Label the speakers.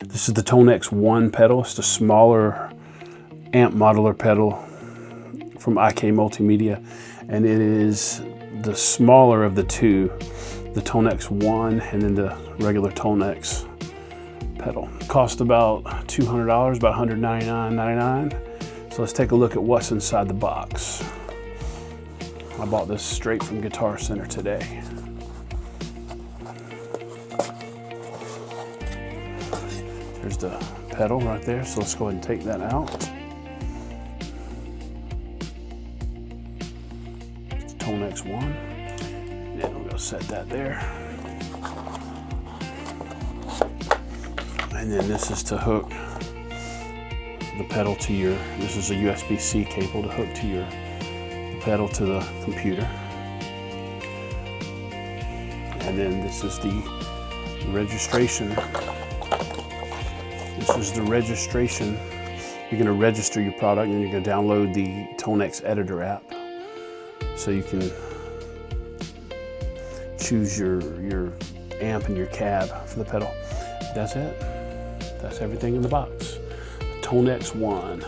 Speaker 1: This is the TONEX One pedal. It's the smaller amp modeler pedal from IK Multimedia, and it is the smaller of the two, the TONEX One and then the regular TONEX pedal. Cost about $200, about $199.99. So let's take a look at what's inside the box. I bought this straight from Guitar Center today. There's the pedal right there, so let's go ahead and take that out. It's the TONEX One. And we're gonna set that there. And then this is to hook the pedal to your, this is a USB-C cable to hook to the pedal to the computer. And then this is the registration. This is the registration. You're gonna register your product and you're gonna download the TONEX Editor app so you can choose your amp and your cab for the pedal. That's it. That's everything in the box. The TONEX One.